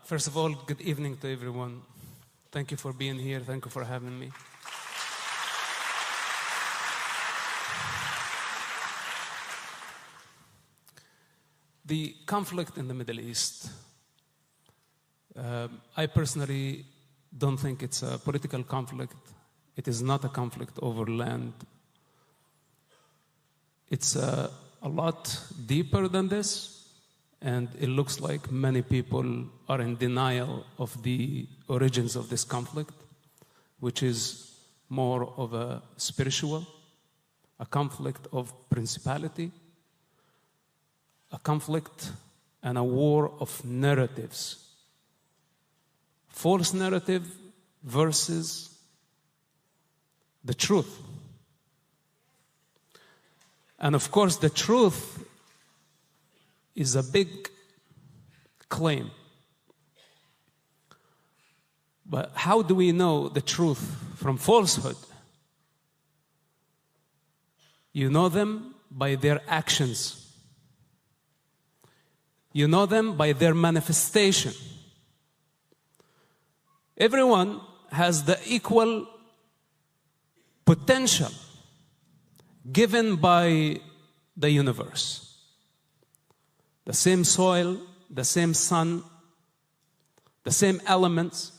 First of all, good evening to everyone. Thank you for being here. Thank you for having me. The conflict in the Middle East, I personally don't think it's a political conflict. It is not a conflict over land. It's a lot deeper than this. And it looks like many people are in denial of the origins of this conflict, which is more of a spiritual, a conflict of principality, a conflict and a war of narratives. False narrative versus the truth. And of course, the truth is a big claim. But how do we know the truth from falsehood? You know them by their actions. You know them by their manifestation. Everyone has the equal potential given by the universe. The same soil, the same sun, the same elements.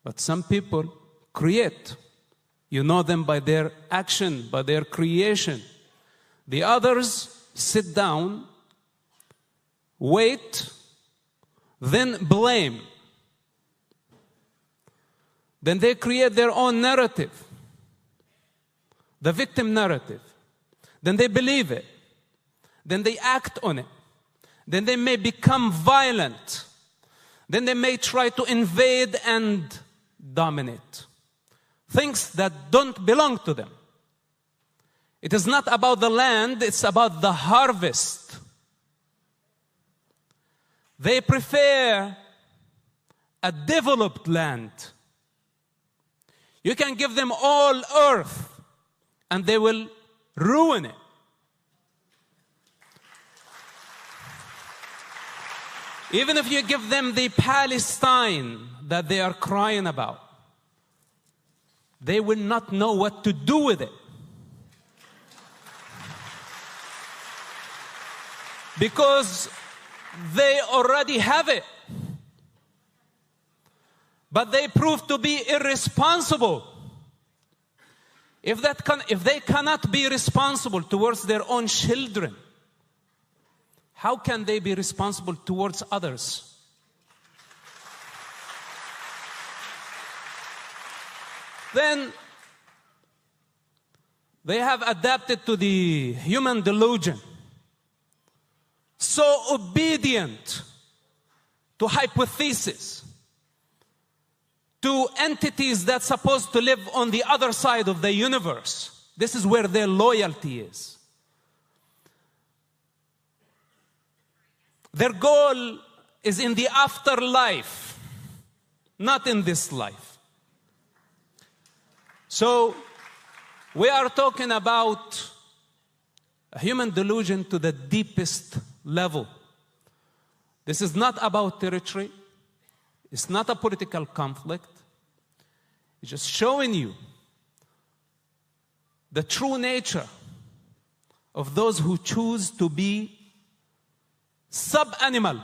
But some people create. You know them by their action, by their creation. The others sit down, wait, then blame. Then they create their own narrative, the victim narrative. Then they believe it. Then they act on it. Then they may become violent. Then they may try to invade and dominate. Things that don't belong to them. It is not about the land, it's about the harvest. They prefer a developed land. You can give them all earth and they will ruin it. Even if you give them the Palestine that they are crying about, they will not know what to do with it. Because they already have it. But they prove to be irresponsible. If they cannot be responsible towards their own children, how can they be responsible towards others? Then they have adapted to the human delusion. So obedient to hypotheses, to entities that's supposed to live on the other side of the universe. This is where their loyalty is. Their goal is in the afterlife, not in this life. So, we are talking about a human delusion to the deepest level. This is not about territory. It's not a political conflict. It's just showing you the true nature of those who choose to be sub-animal.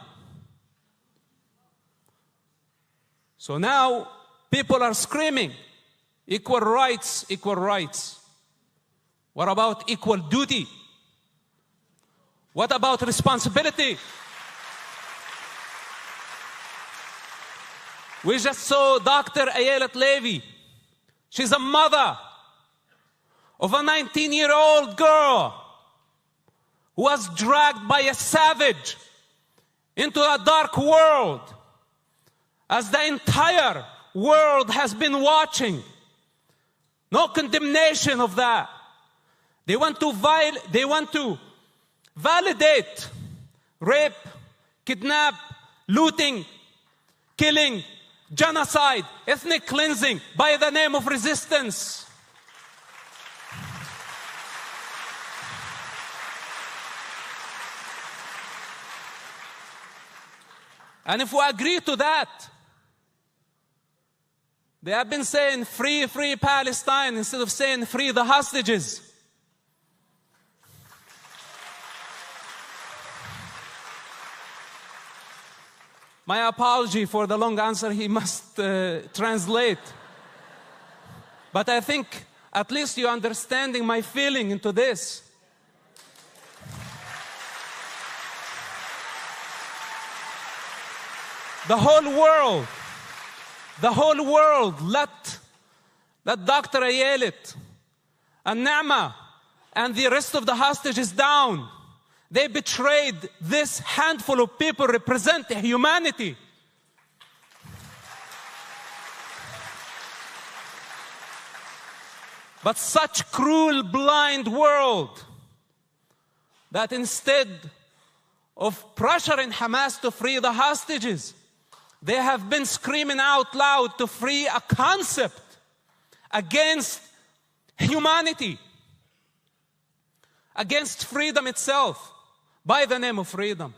So now people are screaming, equal rights, equal rights. What about equal duty? What about responsibility? We just saw Dr. Ayelet Levy. She's a mother of a 19-year-old girl who was dragged by a savage into a dark world as the entire world has been watching. No condemnation of that. They want to validate rape, kidnap, looting, killing, genocide, ethnic cleansing by the name of resistance. And if we agree to that, they have been saying free, free Palestine instead of saying free the hostages. My apology for the long answer, he must translate. But I think at least you're understanding my feeling into this. The whole world let Dr. Ayelet and Naama and the rest of the hostages down. They betrayed this handful of people representing humanity. But such cruel, blind world that instead of pressuring Hamas to free the hostages, they have been screaming out loud to free a concept against humanity, against freedom itself, by the name of freedom.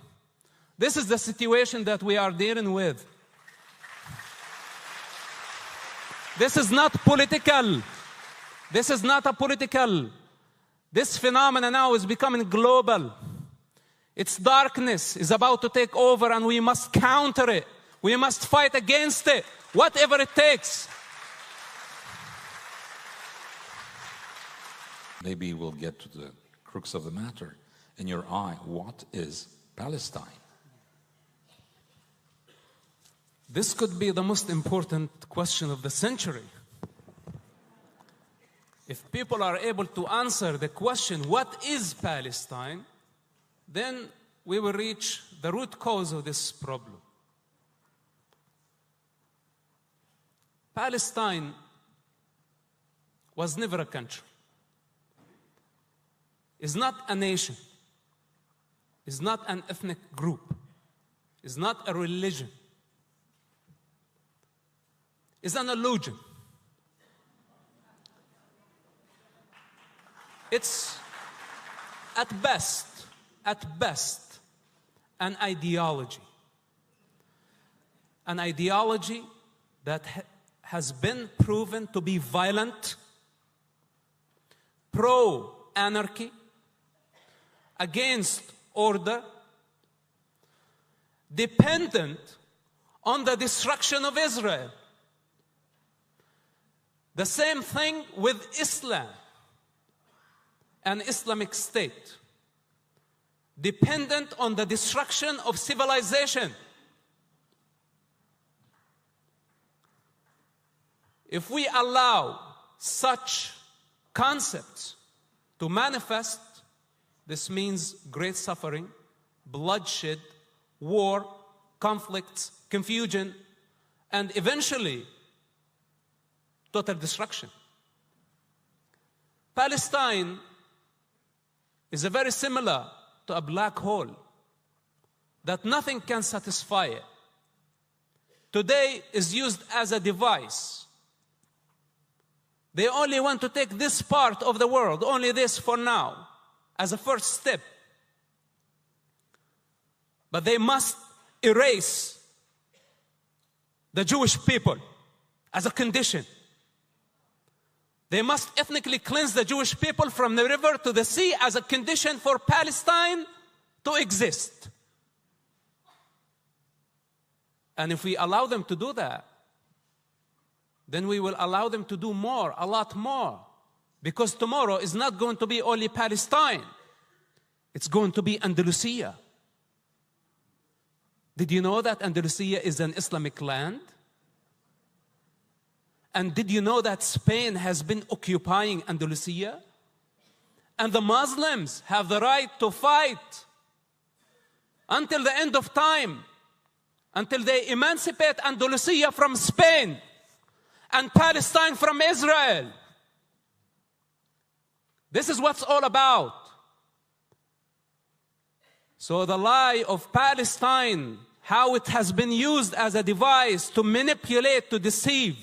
This is the situation that we are dealing with. This is not political. This is not a political. This phenomenon now is becoming global. Its darkness is about to take over, and we must counter it. We must fight against it, whatever it takes. Maybe we'll get to the crux of the matter. In your eye, what is Palestine? This could be the most important question of the century. If people are able to answer the question, what is Palestine, then we will reach the root cause of this problem. Palestine was never a country. It's not a nation. It's not an ethnic group. It's not a religion. It's an illusion. It's at best, an ideology. An ideology that has been proven to be violent, pro-anarchy, against order, dependent on the destruction of Israel. The same thing with Islam, an Islamic state, dependent on the destruction of civilization. If we allow such concepts to manifest, this means great suffering, bloodshed, war, conflicts, confusion, and eventually total destruction. Palestine is very similar to a black hole that nothing can satisfy it. Today is used as a device. They only want to take this part of the world, only this for now, as a first step. But they must erase the Jewish people as a condition. They must ethnically cleanse the Jewish people from the river to the sea as a condition for Palestine to exist. And if we allow them to do that, then we will allow them to do more, a lot more. Because tomorrow is not going to be only Palestine. It's going to be Andalusia. Did you know that Andalusia is an Islamic land? And did you know that Spain has been occupying Andalusia? And the Muslims have the right to fight until the end of time, until they emancipate Andalusia from Spain and Palestine from Israel. This is what's all about. So the lie of Palestine, how it has been used as a device to manipulate, to deceive,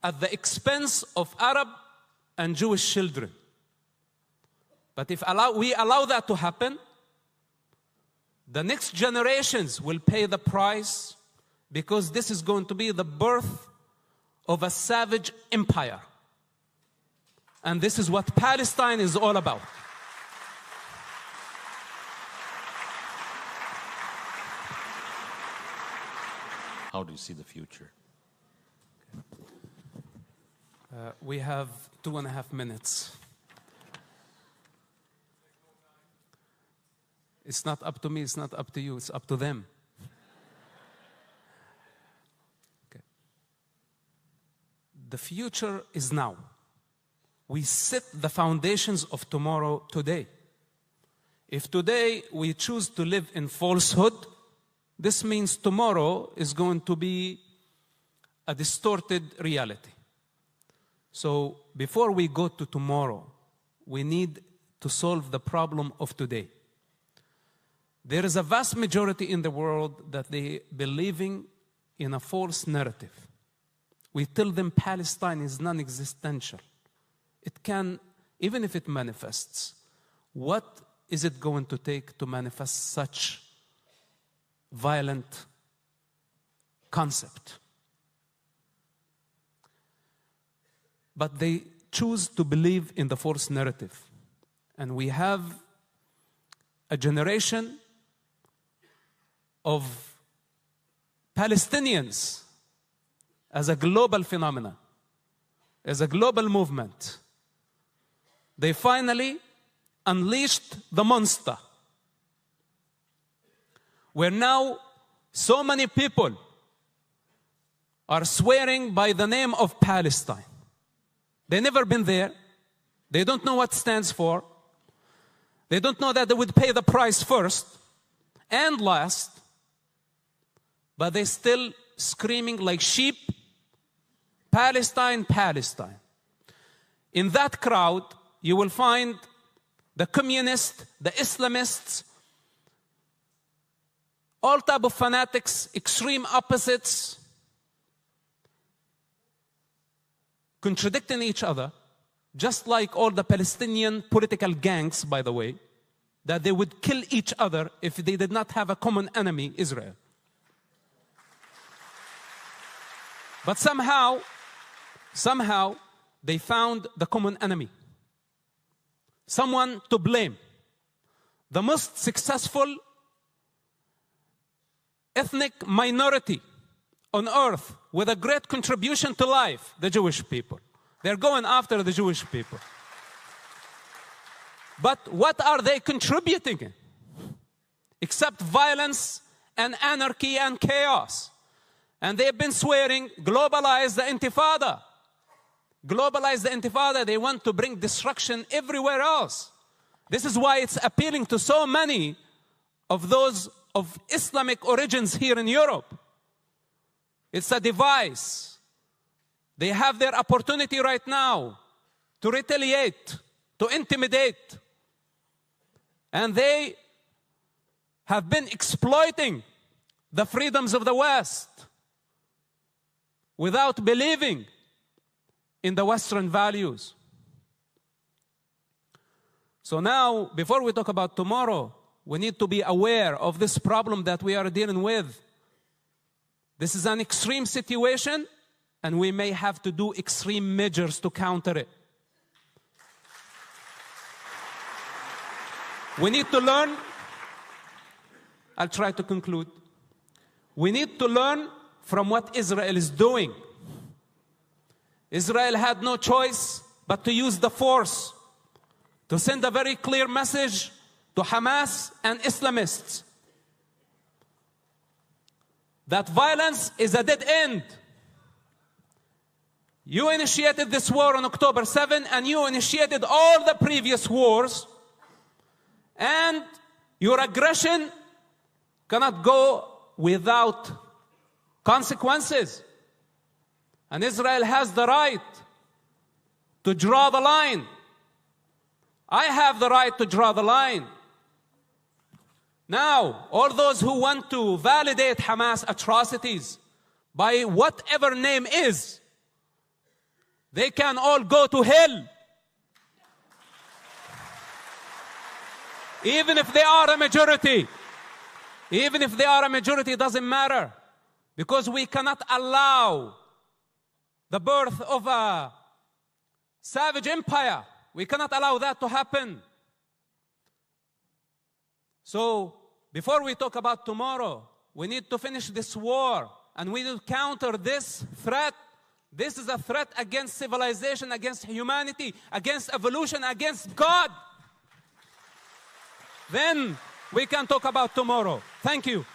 at the expense of Arab and Jewish children. But if we allow that to happen, The next generations will pay the price, because this is going to be the birth of a savage empire. And this is what Palestine is all about. How do you see the future? We have 2.5 minutes. It's not up to me, it's not up to you, it's up to them. Okay. The future is now. We set the foundations of tomorrow today. If today we choose to live in falsehood, this means tomorrow is going to be a distorted reality. So before we go to tomorrow, we need to solve the problem of today. There is a vast majority in the world that they believing in a false narrative. We tell them Palestine is non-existential. It can, even if it manifests, what is it going to take to manifest such violent concept? But they choose to believe in the false narrative. And we have a generation of Palestinians as a global phenomenon, as a global movement. They finally unleashed the monster, where now so many people are swearing by the name of Palestine. They've never been there. They don't know what it stands for. They don't know that they would pay the price first and last. But they're still screaming like sheep, Palestine, Palestine. In that crowd, you will find the communists, the Islamists, all type of fanatics, extreme opposites, contradicting each other, just like all the Palestinian political gangs, by the way, that they would kill each other if they did not have a common enemy, Israel. But somehow, they found the common enemy. Someone to blame. The most successful ethnic minority on earth with a great contribution to life, the Jewish people. They're going after the Jewish people. But what are they contributing? Except violence and anarchy and chaos. And they've been swearing, globalize the intifada. Globalize the intifada. They want to bring destruction everywhere else. This is why it's appealing to so many of those of Islamic origins here in Europe. It's a device. They have their opportunity right now to retaliate, to intimidate. And they have been exploiting the freedoms of the West without believing in the Western values. So now, before we talk about tomorrow, we need to be aware of this problem that we are dealing with. This is an extreme situation, and we may have to do extreme measures to counter it. We need to learn. I'll try to conclude. We need to learn from what Israel is doing. Israel had no choice but to use the force to send a very clear message to Hamas and Islamists that violence is a dead end. You initiated this war on October 7, and you initiated all the previous wars, and your aggression cannot go without consequences. And Israel has the right to draw the line. I have the right to draw the line. Now, all those who want to validate Hamas atrocities by whatever name is, they can all go to hell. Even if they are a majority. Even if they are a majority, it doesn't matter. Because we cannot allow the birth of a savage empire. We cannot allow that to happen. So, before we talk about tomorrow, we need to finish this war. And we need to counter this threat. This is a threat against civilization, against humanity, against evolution, against God. Then we can talk about tomorrow. Thank you.